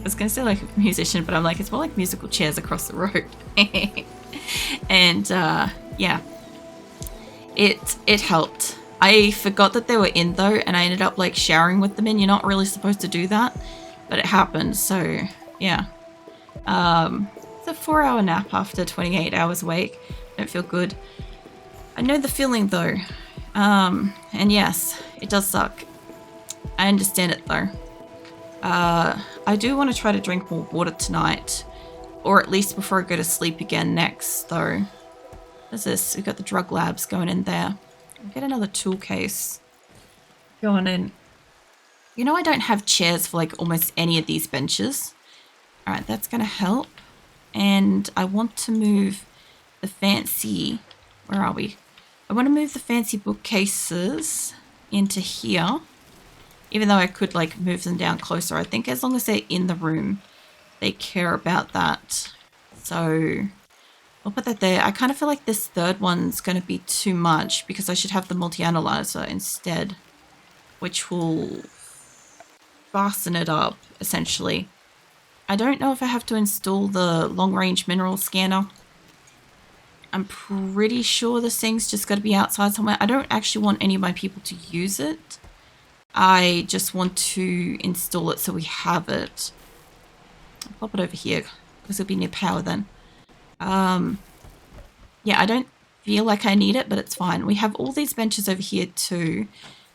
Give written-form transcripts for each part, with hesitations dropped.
was going to say like a musician, but I'm like, it's more like musical chairs across the road. And yeah, it helped. I forgot that they were in though, and I ended up like showering with them in. You're not really supposed to do that, but it happened. So yeah, it's a 4-hour nap after 28 hours awake. Don't feel good. I know the feeling though, and yes, it does suck. I understand it though. I do want to try to drink more water tonight, or at least before I go to sleep again next though. What's this? We've got the drug labs going in there. I'll get another tool case going in. You know, I don't have chairs for like almost any of these benches. All right, that's going to help. And I want to move the fancy, where are we? I want to move the fancy bookcases into here. Even though I could like move them down closer. I think as long as they're in the room, they care about that. So I'll put that there. I kind of feel like this third one's going to be too much because I should have the multi-analyzer instead, which will fasten it up essentially. I don't know if I have to install the long-range mineral scanner. I'm pretty sure this thing's just got to be outside somewhere. I don't actually want any of my people to use it. I just want to install it so we have it. I'll pop it over here because it'll be near power then. Yeah, I don't feel like I need it, but it's fine. We have all these benches over here too,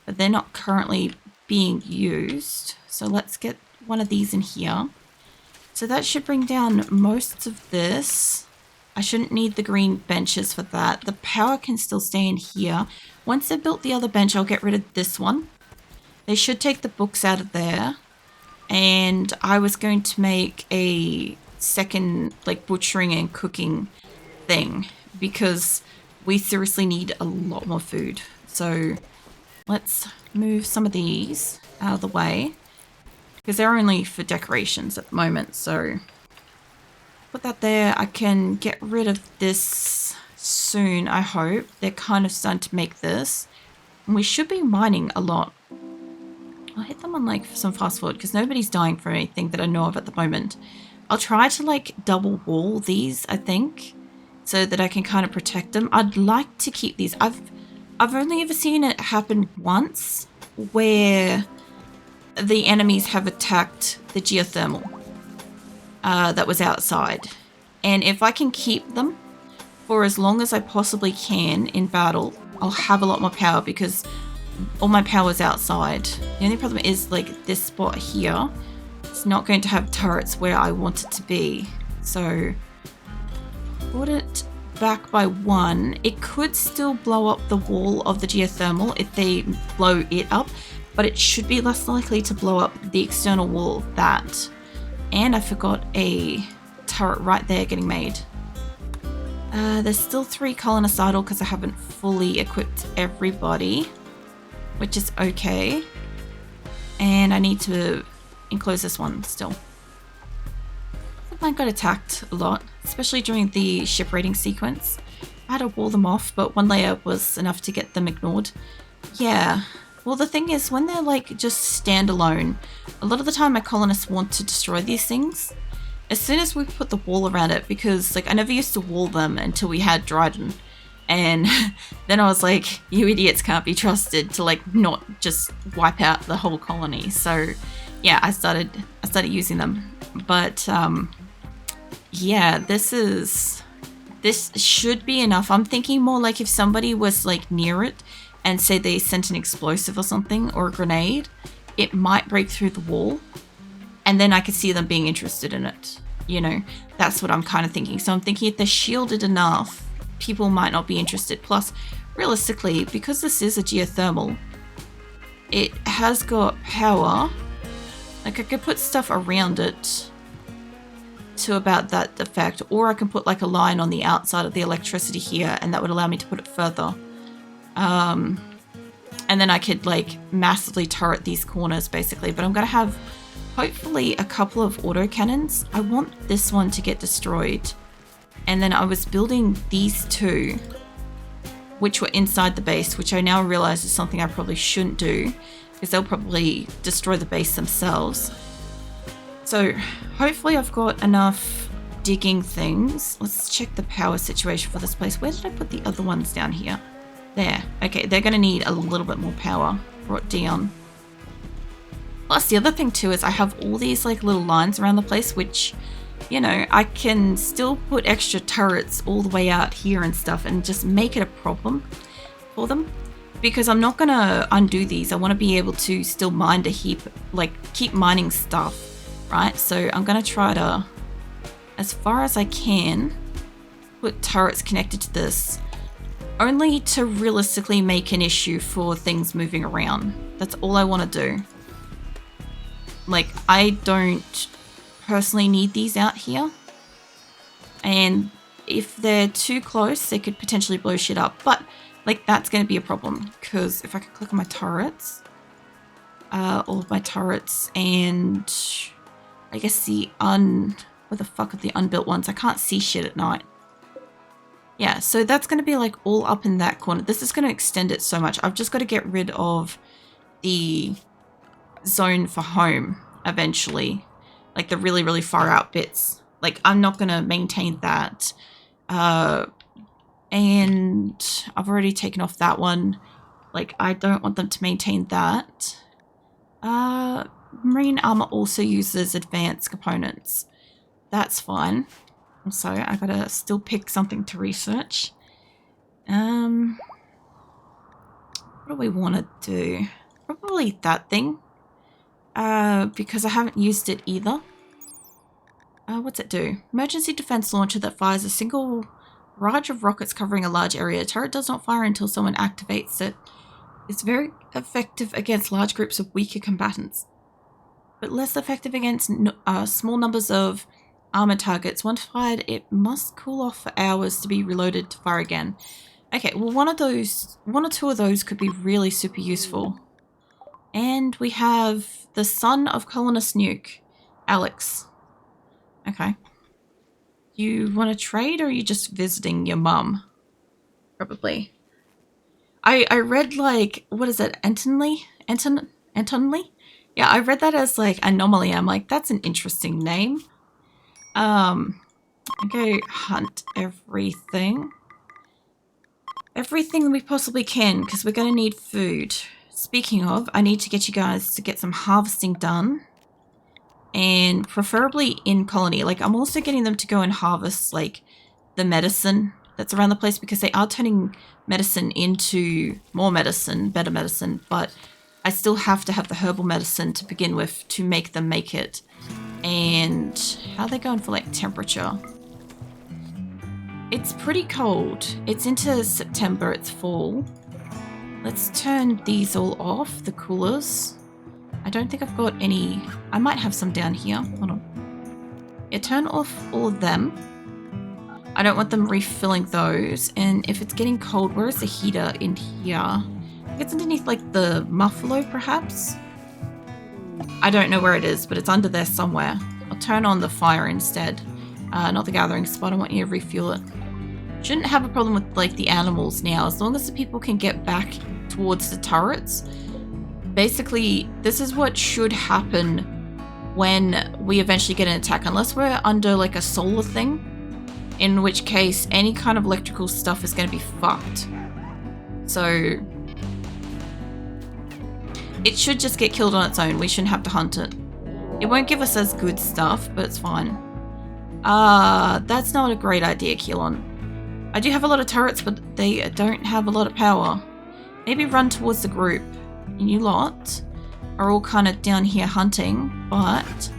but they're not currently being used. So let's get one of these in here. So that should bring down most of this. I shouldn't need the green benches for that. The power can still stay in here. Once I've built the other bench, I'll get rid of this one. They should take the books out of there. And I was going to make a second like butchering and cooking thing because we seriously need a lot more food. So let's move some of these out of the way because they're only for decorations at the moment. So put that there. I can get rid of this soon, I hope. They're kind of starting to make this. And we should be mining a lot. I'll hit them on like some fast forward because nobody's dying for anything that I know of at the moment. I'll try to like double wall these, I think, so that I can kind of protect them. I'd like to keep these. I've only ever seen it happen once where the enemies have attacked the geothermal that was outside. And if I can keep them for as long as I possibly can in battle, I'll have a lot more power because all my power is outside. The only problem is like this spot here. It's not going to have turrets where I want it to be. So put it back by 1. It could still blow up the wall of the geothermal if they blow it up, but it should be less likely to blow up the external wall of that. And I forgot a turret right there getting made. There's still 3 colonists idle because I haven't fully equipped everybody, which is okay. And I need to enclose this one still. I got attacked a lot, especially during the ship raiding sequence. I had to wall them off, but 1 layer was enough to get them ignored. Yeah, well the thing is, when they're like just standalone, a lot of the time my colonists want to destroy these things. As soon as we put the wall around it, because like I never used to wall them until we had Dryden. And then I was like, you idiots can't be trusted to like not just wipe out the whole colony. So yeah, I started using them. But yeah, this should be enough. I'm thinking more like if somebody was like near it and say they sent an explosive or something or a grenade, it might break through the wall. And then I could see them being interested in it. You know, that's what I'm kind of thinking. So I'm thinking if they're shielded enough, people might not be interested. Plus, realistically, because this is a geothermal, it has got power. Like I could put stuff around it to about that effect, or I can put like a line on the outside of the electricity here, and that would allow me to put it further. And then I could like massively turret these corners basically, but I'm going to have hopefully a couple of autocannons. I want this one to get destroyed. And then I was building these 2, which were inside the base, which I now realize is something I probably shouldn't do because they'll probably destroy the base themselves. So hopefully I've got enough digging things. Let's check the power situation for this place. Where did I put the other ones down here? There. Okay, they're going to need a little bit more power brought down. Plus, the other thing too is I have all these like little lines around the place, which, you know, I can still put extra turrets all the way out here and stuff and just make it a problem for them. Because I'm not going to undo these. I want to be able to still mine a heap, like keep mining stuff, right? So I'm going to try to, as far as I can, put turrets connected to this, only to realistically make an issue for things moving around. That's all I want to do. Like, I don't personally need these out here. And if they're too close, they could potentially blow shit up. But, like, that's going to be a problem. Because if I could click on my turrets, all of my turrets, and I guess what the fuck are the unbuilt ones? I can't see shit at night. Yeah, so that's going to be like all up in that corner. This is going to extend it so much. I've just got to get rid of the zone for home eventually. Like the really, really far out bits. Like I'm not going to maintain that. And I've already taken off that one. Like I don't want them to maintain that. Marine armor also uses advanced components. That's fine. So I gotta still pick something to research. What do we want to do? Probably that thing. Because I haven't used it either. What's it do? Emergency defense launcher that fires a single barrage of rockets covering a large area. Turret does not fire until someone activates it. It's very effective against large groups of weaker combatants, but less effective against small numbers of armor targets. Once fired, it must cool off for hours to be reloaded to fire again. Okay, well one or two of those could be really super useful. And we have the son of colonist nuke, Alex. Okay. You want to trade, or are you just visiting your mum? Probably. I read like, what is it, Antonly? Yeah, I read that as like anomaly. I'm like, that's an interesting name. Go hunt everything. Everything we possibly can, because we're going to need food. Speaking of, I need to get you guys to get some harvesting done. And preferably in colony. Like, I'm also getting them to go and harvest, like, the medicine that's around the place, because they are turning medicine into more medicine, better medicine, but I still have to have the herbal medicine to begin with to make them make it. And how are they going for like temperature? It's pretty cold. It's into September, it's fall. Let's turn these all off, the coolers. I don't think I've got any. I might have some down here. Hold on. Yeah, turn off all of them. I don't want them refilling those. And if it's getting cold, where is the heater in here? It's underneath like the muffler perhaps? I don't know where it is, but it's under there somewhere. I'll turn on the fire instead. Not the gathering spot. I want you to refuel it. Shouldn't have a problem with like the animals now, as long as the people can get back towards the turrets. Basically, this is what should happen when we eventually get an attack, unless we're under like a solar thing, in which case any kind of electrical stuff is going to be fucked. So it should just get killed on its own. We shouldn't have to hunt it. It won't give us as good stuff, but it's fine. That's not a great idea, Keelon. I do have a lot of turrets, but they don't have a lot of power. Maybe run towards the group. And you lot are all kind of down here hunting, but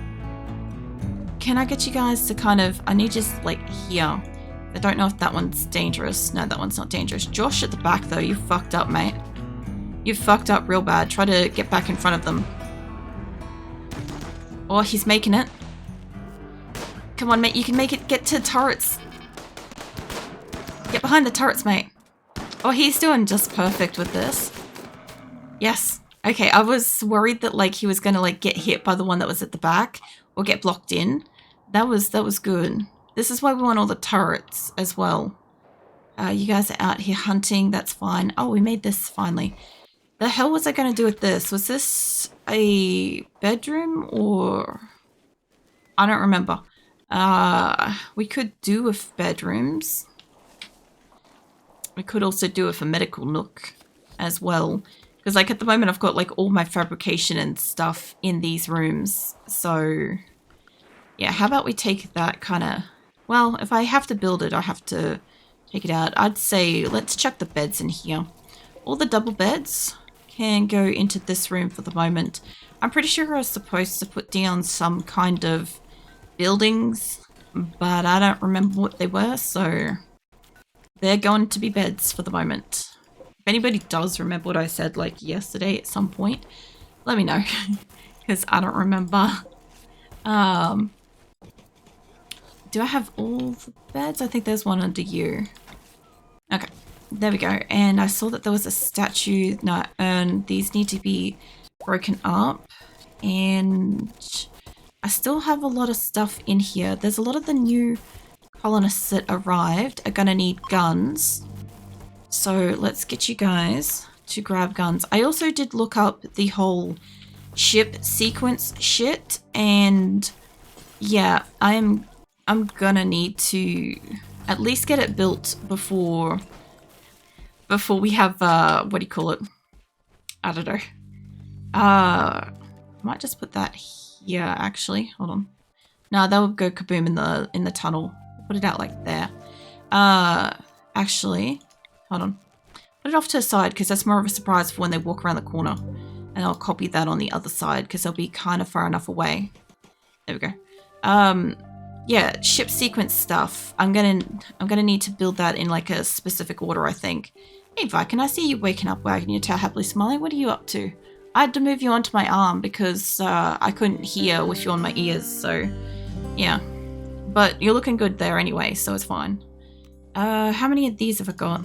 can I get you guys to kind of, I need just like here. I don't know if that one's dangerous. No, that one's not dangerous. Josh at the back though, you fucked up, mate. You fucked up real bad. Try to get back in front of them. Oh, he's making it. Come on, mate, you can make it. Get to turrets. Get behind the turrets, mate. Oh, he's doing just perfect with this. Yes. Okay, I was worried that like he was gonna like get hit by the one that was at the back or get blocked in. That was good. This is why we want all the turrets as well. You guys are out here hunting, that's fine. Oh, we made this finally. The hell was I gonna do with this? Was this a bedroom or I don't remember. We could do with bedrooms. We could also do with a medical nook as well. Because like at the moment I've got like all my fabrication and stuff in these rooms. So yeah, how about we take that kind of... Well, if I have to build it, I have to take it out. I'd say let's chuck the beds in here. All the double beds can go into this room for the moment. I'm pretty sure I was supposed to put down some kind of buildings, but I don't remember what they were, so they're going to be beds for the moment. If anybody does remember what I said like yesterday at some point, let me know, because I don't remember. Do I have all the beds? I think there's one under you. Okay, there we go. And I saw that there was a statue, no, urn. These need to be broken up. And I still have a lot of stuff in here. There's a lot of the new colonists that arrived are gonna need guns. So let's get you guys to grab guns. I also did look up the whole ship sequence shit, and yeah, I'm gonna need to at least get it built before we have what do you call it? I don't know. I might just put that here actually. Hold on. No, that would go kaboom in the tunnel. Put it out like there. Actually, hold on. Put it off to the side because that's more of a surprise for when they walk around the corner. And I'll copy that on the other side because they'll be kind of far enough away. There we go. Yeah, ship sequence stuff. I'm gonna need to build that in like a specific order, I think. Hey Viking, I see you waking up, wagging your tail happily smiling. What are you up to? I had to move you onto my arm because I couldn't hear with you on my ears, so yeah. But you're looking good there anyway, so it's fine. How many of these have I got?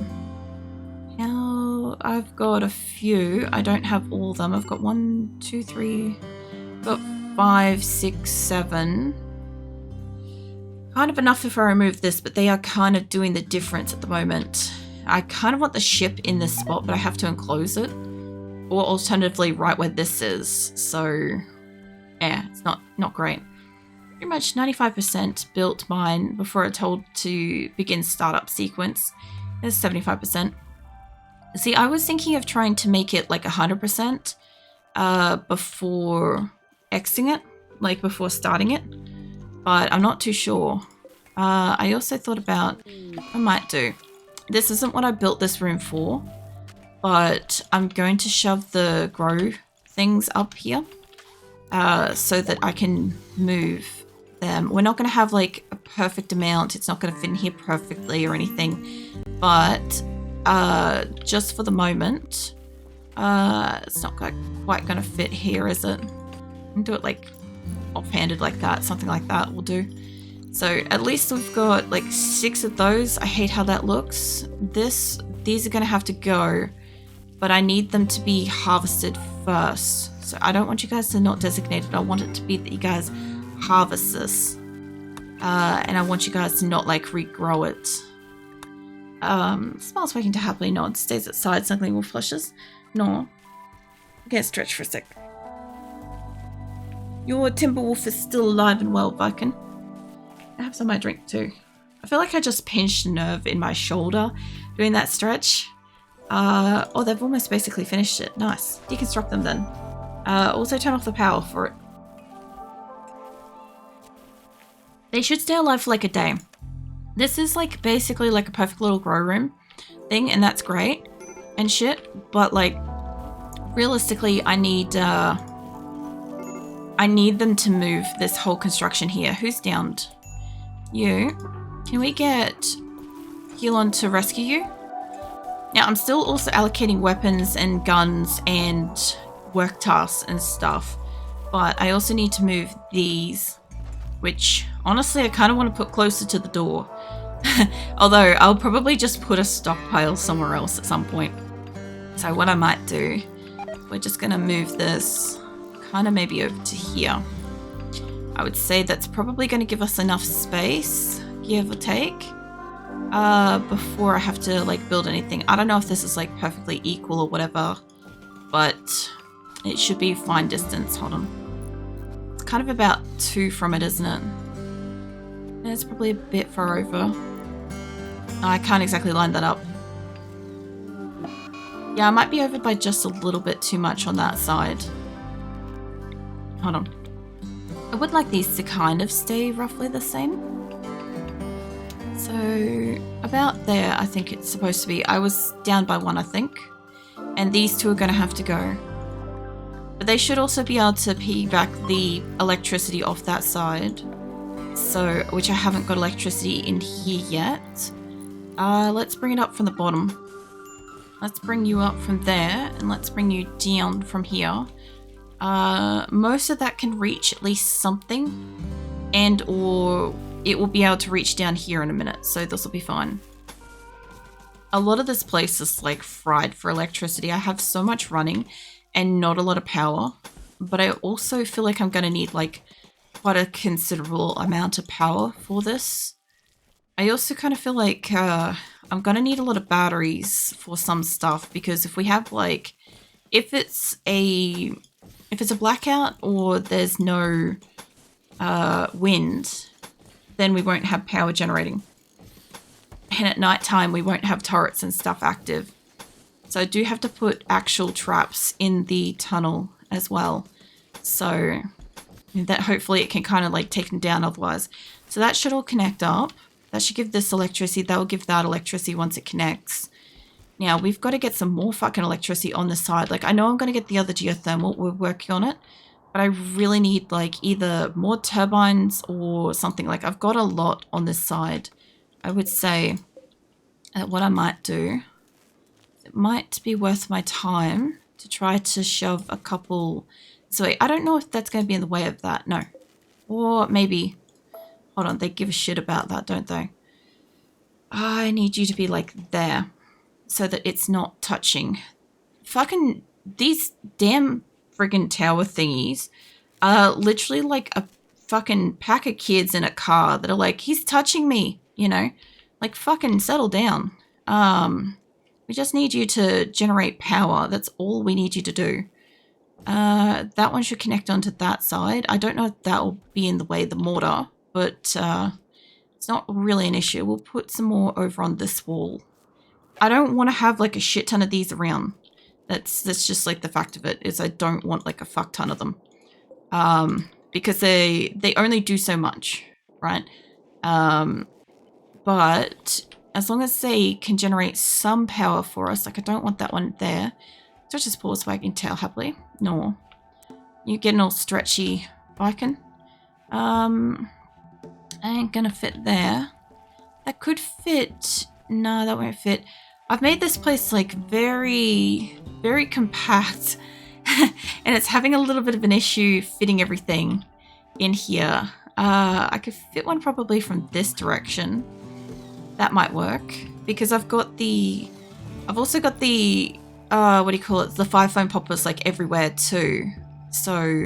Now I've got a few. I don't have all of them. I've got 1, 2, 3. I've got 5, 6, 7. Kind of enough if I remove this, but they are kind of doing the difference at the moment. I kind of want the ship in this spot, but I have to enclose it. Or alternatively right where this is. So yeah, it's not great. Pretty much 95% built mine before I told to begin startup sequence. There's 75%. See, I was thinking of trying to make it like 100% before Xing it, like before starting it. But I'm not too sure. I also thought about, I might do. This isn't what I built this room for, but I'm going to shove the grow things up here so that I can move them. We're not going to have like a perfect amount. It's not going to fit in here perfectly or anything, but just for the moment, it's not quite going to fit here, is it? I'll do it like offhanded like that, something like that will do. So at least we've got like 6 of those. I hate how that looks. These are going to have to go, but I need them to be harvested first. So I don't want you guys to not designate it. I want it to be that you guys harvest this. And I want you guys to not like regrow it. Smiles waking to happily nod, stays at side, snuggling wolf flushes. No. I can't stretch for a sec. Your timber wolf is still alive and well, Viking. I have some of my drink too. I feel like I just pinched a nerve in my shoulder doing that stretch. Oh, they've almost basically finished it. Nice. Deconstruct them then. Also turn off the power for it. They should stay alive for like a day. This is like basically like a perfect little grow room thing, and that's great and shit, but like realistically I need them to move this whole construction here. Who's downed? You. Can we get Healon to rescue you? Now I'm still also allocating weapons and guns and work tasks and stuff, but I also need to move these, which honestly I kind of want to put closer to the door. Although I'll probably just put a stockpile somewhere else at some point. So what I might do, we're just going to move this kind of maybe over to here. I would say that's probably going to give us enough space, give or take, before I have to like build anything. I don't know if this is like perfectly equal or whatever, but it should be fine distance. Hold on. It's kind of about 2 from it, isn't it? It's probably a bit far over. I can't exactly line that up. Yeah, I might be over by just a little bit too much on that side. Hold on. I would like these to kind of stay roughly the same. So about there, I think it's supposed to be. I was down by 1, I think. And these 2 are going to have to go. But they should also be able to piggyback the electricity off that side. So, which I haven't got electricity in here yet. Let's bring it up from the bottom. Let's bring you up from there, and let's bring you down from here. Most of that can reach at least something, and or it will be able to reach down here in a minute, so this will be fine. A lot of this place is like fried for electricity. I have so much running and not a lot of power, but I also feel like I'm going to need like quite a considerable amount of power for this. I also kind of feel like I'm going to need a lot of batteries for some stuff, because if we have like, if it's a blackout or there's no wind, then we won't have power generating. And at night time, we won't have turrets and stuff active. So I do have to put actual traps in the tunnel as well. So that hopefully it can kind of like take them down otherwise. So that should all connect up. That should give this electricity. That will give that electricity once it connects. Now, we've got to get some more fucking electricity on the side. Like, I know I'm going to get the other geothermal. We're working on it. But I really need, like, either more turbines or something. Like, I've got a lot on this side. I would say that what I might do, it might be worth my time to try to shove a couple. So I don't know if that's going to be in the way of that. No. Or maybe, hold on, they give a shit about that, don't they? I need you to be like there so that it's not touching. Fucking these damn friggin' tower thingies are literally like a fucking pack of kids in a car that are like, he's touching me, you know? Like, fucking settle down. We just need you to generate power. That's all we need you to do. That one should connect onto that side. I don't know if that will be in the way of the mortar, but it's not really an issue. We'll put some more over on this wall. I don't want to have like a shit ton of these around. That's just like the fact of it, is I don't want like a fuck ton of them. Because they only do so much, right? But as long as they can generate some power for us, like I don't want that one there. So just pause wagging tail happily. No. You're getting all stretchy, Viking. Ain't gonna fit there. That could fit. No, that won't fit. I've made this place like very, very compact. And it's having a little bit of an issue fitting everything in here. I could fit one probably from this direction. That might work. Because I've also got the, what do you call it? The 5 foam poppers like everywhere too. So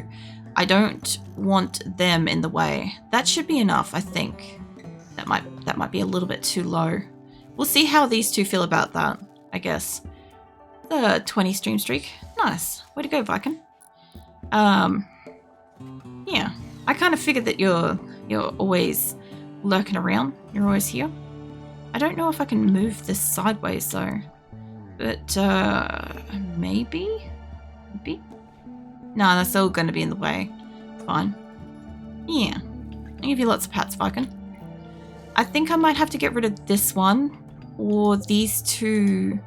I don't want them in the way. That should be enough, I think. That might be a little bit too low. We'll see how these two feel about that, I guess. The 20 stream streak. Nice. Way to go, Viking. Yeah. I kind of figured that you're always lurking around. You're always here. I don't know if I can move this sideways though. But maybe? Maybe? No, that's all going to be in the way. It's fine. Yeah. I'll give you lots of pats, Viking. I think I might have to get rid of this one. Or these two.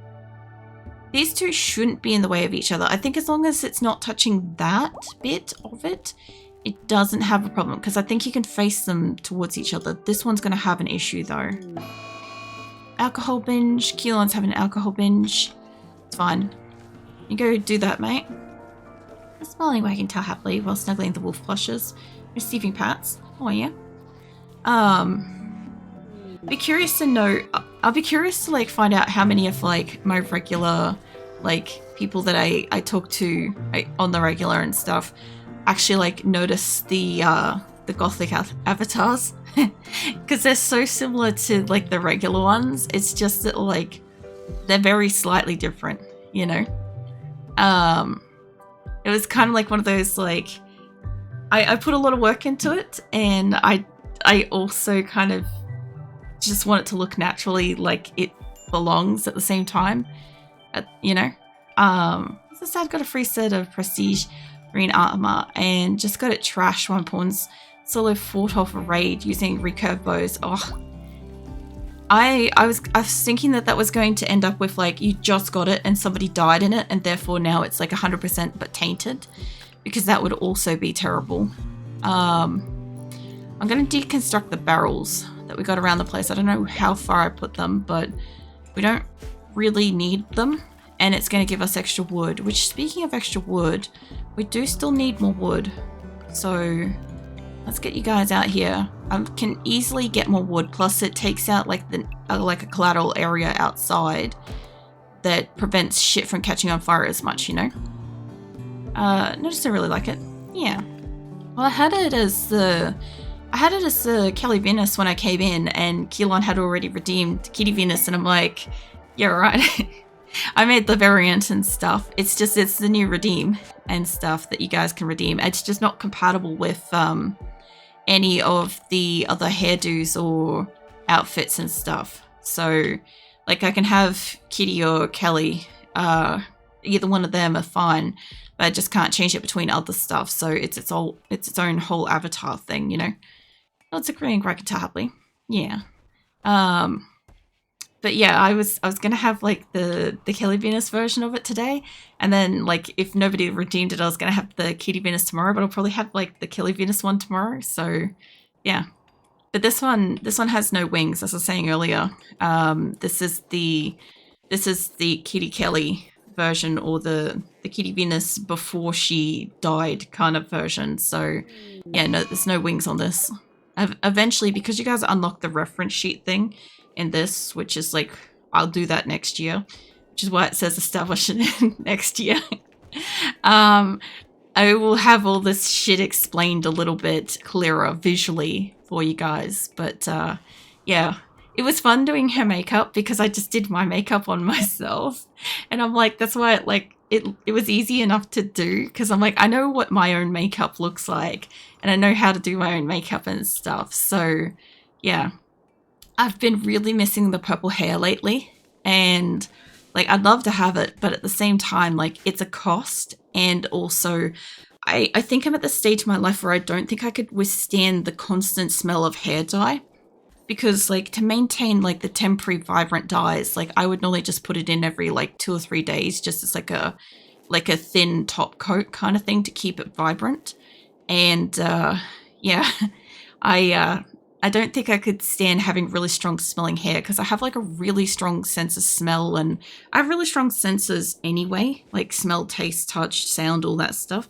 These two shouldn't be in the way of each other. I think as long as it's not touching that bit of it, it doesn't have a problem. Because I think you can face them towards each other. This one's going to have an issue though. Alcohol binge. Keelan's having an alcohol binge. It's fine. You go do that, mate. Smiling, wagging tail happily while snuggling the wolf plushes. Receiving pats. Oh yeah. Be curious to know. I'll be curious to like find out how many of like my regular like people that I talk to on the regular and stuff actually like notice the gothic avatars, because they're so similar to like the regular ones. It's just that like they're very slightly different, you know. It was kind of like one of those like I put a lot of work into it, and I also kind of just want it to look naturally like it belongs at the same time. You know, as I said, got a free set of prestige green armor and just got it trashed when pawns solo fought off a raid using recurve bows. Oh, I was thinking that was going to end up with like you just got it and somebody died in it, and therefore now it's like 100% but tainted, because that would also be terrible. I'm going to deconstruct the barrels that we got around the place. I don't know how far I put them, but we don't really need them, and it's going to give us extra wood, which, speaking of extra wood, we do still need more wood. So let's get you guys out here. I can easily get more wood, plus it takes out like like a collateral area outside that prevents shit from catching on fire as much, you know? Notice I really like it. Yeah. Well, I had it as the Kelly Venus when I came in, and Keelan had already redeemed Kitty Venus, and I'm like, yeah, right. I made the variant and stuff. It's the new redeem and stuff that you guys can redeem. It's just not compatible with any of the other hairdos or outfits and stuff. So, like, I can have Kitty or Kelly, either one of them are fine, but I just can't change it between other stuff. So it's its own whole avatar thing, you know. Oh, it's a Korean Grakatahapli. Yeah. But yeah, I was gonna have like the Kelly Venus version of it today, and then like if nobody redeemed it, I was gonna have the Kitty Venus tomorrow, but I'll probably have like the Kelly Venus one tomorrow. So yeah. But this one has no wings, as I was saying earlier. This is the Kitty Kelly version, or the Kitty Venus before she died kind of version. So yeah, no, there's no wings on this. Eventually, because you guys unlock the reference sheet thing in this, which is like, I'll do that next year, which is why it says establish it next year. I will have all this shit explained a little bit clearer visually for you guys. But yeah, it was fun doing her makeup because I just did my makeup on myself, and I'm like, that's why it was easy enough to do, because I'm like, I know what my own makeup looks like, and I know how to do my own makeup and stuff. So yeah, I've been really missing the purple hair lately, and like, I'd love to have it, but at the same time, like, it's a cost, and also I think I'm at the stage of my life where I don't think I could withstand the constant smell of hair dye, because like, to maintain like the temporary vibrant dyes, like I would normally just put it in every like 2 or 3 days, just as like a thin top coat kind of thing to keep it vibrant. And yeah, I don't think I could stand having really strong smelling hair, because I have like a really strong sense of smell, and I have really strong senses anyway, like smell, taste, touch, sound, all that stuff.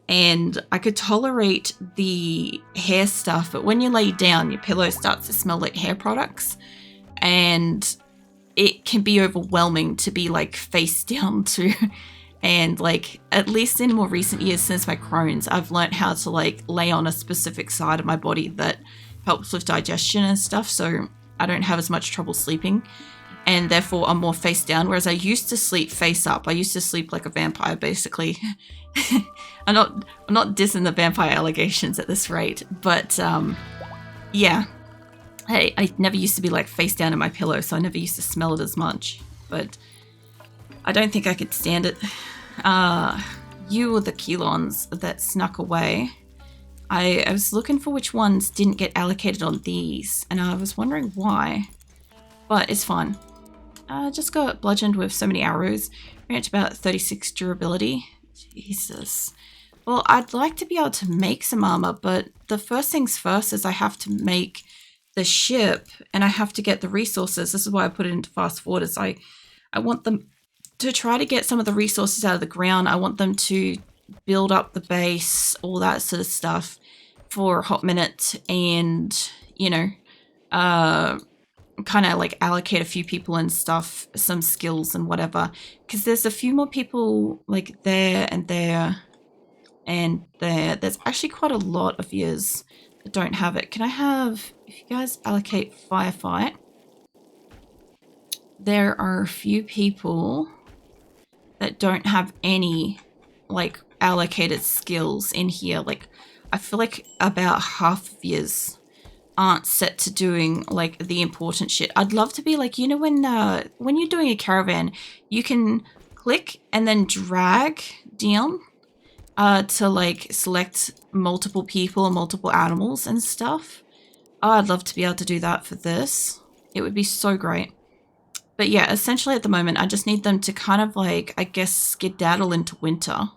And I could tolerate the hair stuff, but when you lay down, your pillow starts to smell like hair products, and it can be overwhelming to be like face down to. And like, at least in more recent years since my Crohn's, I've learned how to like lay on a specific side of my body that helps with digestion and stuff, so I don't have as much trouble sleeping, and therefore I'm more face down, whereas I used to sleep face up. I used to sleep like a vampire, basically. I'm not dissing the vampire allegations at this rate, but yeah, I never used to be like face down in my pillow, so I never used to smell it as much, but I don't think I could stand it. You were the Keelons that snuck away. I was looking for which ones didn't get allocated on these, and I was wondering why, but it's fine. Just got bludgeoned with so many arrows. Ran to about 36 durability. Jesus. Well, I'd like to be able to make some armor, but the first things first is I have to make the ship, and I have to get the resources. This is why I put it into fast forward, is I want them to try to get some of the resources out of the ground. I want them to build up the base, all that sort of stuff for a hot minute, and, you know, kind of like allocate a few people and stuff, some skills and whatever, because there's a few more people like there and there and there. There's actually quite a lot of yous that don't have it. Can I have, if you guys allocate firefight, there are a few people that don't have any like allocated skills in here. Like, I feel like about half of yours aren't set to doing like the important shit. I'd love to be like, you know, when you're doing a caravan, you can click and then drag down to like select multiple people or multiple animals and stuff. Oh, I'd love to be able to do that for this. It would be so great. But yeah, essentially at the moment, I just need them to kind of like, I guess, skedaddle into winter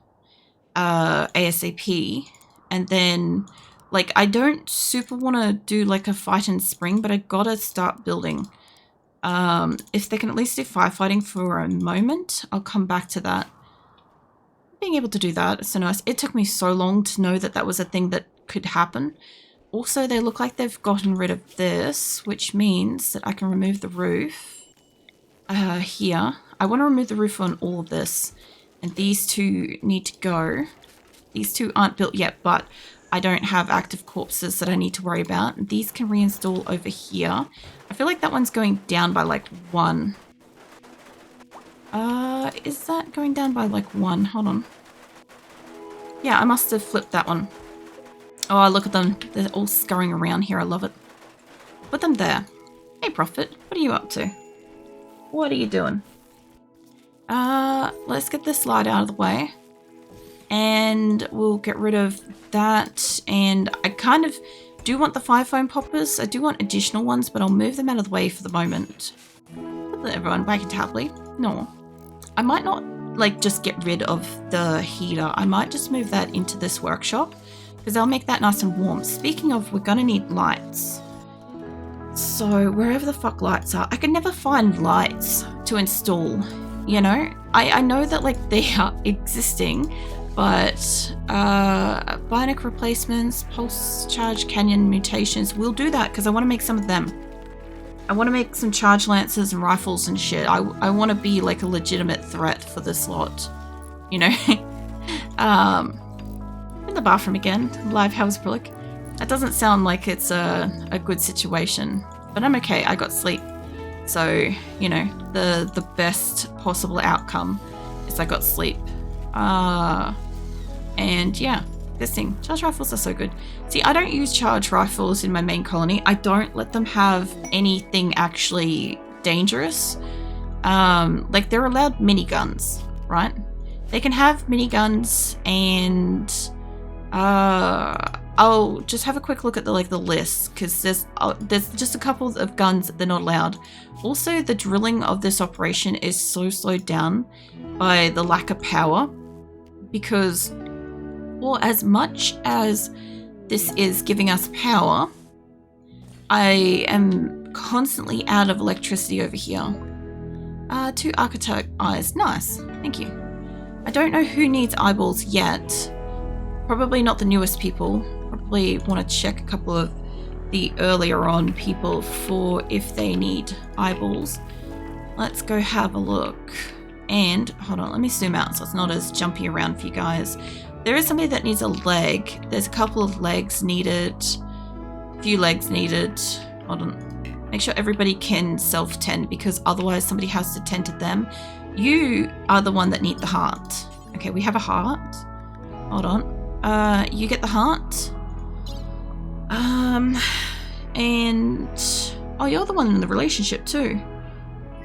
ASAP. And then, like, I don't super want to do like a fight in spring, but I gotta start building. If they can at least do firefighting for a moment, I'll come back to that. Being able to do that is so nice. It took me so long to know that that was a thing that could happen. Also, they look like they've gotten rid of this, which means that I can remove the roof here. I want to remove the roof on all of this, and these two need to go. These two aren't built yet, but I don't have active corpses that I need to worry about. These can reinstall over here. I feel like that one's going down by like 1. Is that going down by like 1? Hold on. Yeah, I must have flipped that one. Oh, look at them. They're all scurrying around here. I love it. Put them there. Hey, Prophet. What are you up to? What are you doing? Let's get this light out of the way. And we'll get rid of that. And I kind of do want the fire foam poppers. I do want additional ones, but I'll move them out of the way for the moment. Put everyone back into happily. No. I might not, like, just get rid of the heater. I might just move that into this workshop, because I'll make that nice and warm. Speaking of, we're going to need lights. So wherever the fuck lights are, I can never find lights to install, you know? I know that, like, they are existing, but bionic replacements, pulse charge canyon mutations, we'll do that because I want to make some of them. I want to make some charge lances and rifles and shit. I want to be like a legitimate threat for this lot, you know? In the bathroom again, live house Aprillic. That doesn't sound like it's a good situation, but I'm okay. I got sleep. So, you know, the best possible outcome is I got sleep. And yeah, this thing. Charge rifles are so good. See, I don't use charge rifles in my main colony. I don't let them have anything actually dangerous. Like, they're allowed miniguns, right? They can have miniguns, and I'll just have a quick look at the list, because there's just a couple of guns that they're not allowed. Also, the drilling of this operation is so slowed down by the lack of power, because for as much as this is giving us power, I am constantly out of electricity over here. 2 architect eyes. Nice. Thank you. I don't know who needs eyeballs yet. Probably not the newest people. Probably want to check a couple of the earlier on people for if they need eyeballs. Let's go have a look. And hold on, let me zoom out so it's not as jumpy around for you guys. There is somebody that needs a leg. There's a couple of legs needed. A few legs needed. Hold on. Make sure everybody can self-tend, because otherwise somebody has to tend to them. You are the one that need the heart. Okay, we have a heart. Hold on. You get the heart. And oh, you're the one in the relationship too.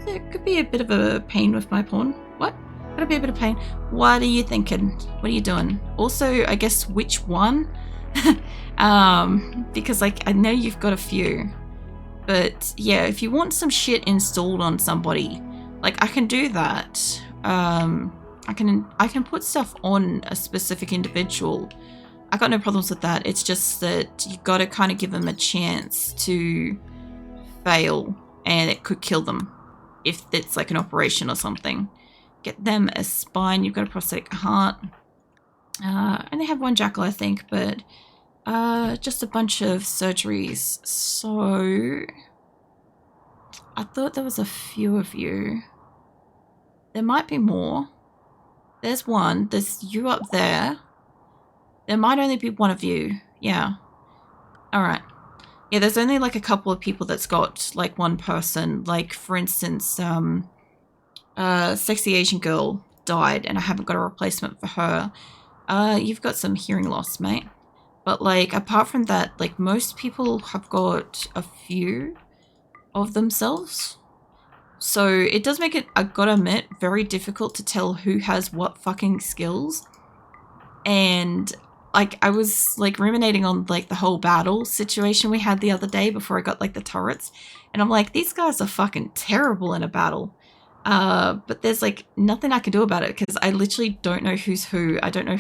So it could be a bit of a pain with my pawn. What? Could be a bit of pain. What are you thinking? What are you doing? Also, I guess which one? Because like I know you've got a few, but yeah, if you want some shit installed on somebody, like I can do that. I can put stuff on a specific individual. I got no problems with that. It's just that you got to kind of give them a chance to fail, and it could kill them if it's like an operation or something. Get them a spine. You've got a prosthetic heart. Only have 1 jackal, I think, but just a bunch of surgeries. So I thought there was a few of you. There might be more. There's one. There's you up there. There might only be one of you. Yeah. All right. Yeah, there's only like a couple of people that's got like one person. Like, for instance, sexy Asian girl died and I haven't got a replacement for her. You've got some hearing loss, mate. But like apart from that, like most people have got a few of themselves. So it does make it, I gotta admit, very difficult to tell who has what fucking skills. And like I was like ruminating on like the whole battle situation we had the other day before I got like the turrets, and I'm like, these guys are fucking terrible in a battle. But there's like nothing I can do about it because I literally don't know who's who. I don't know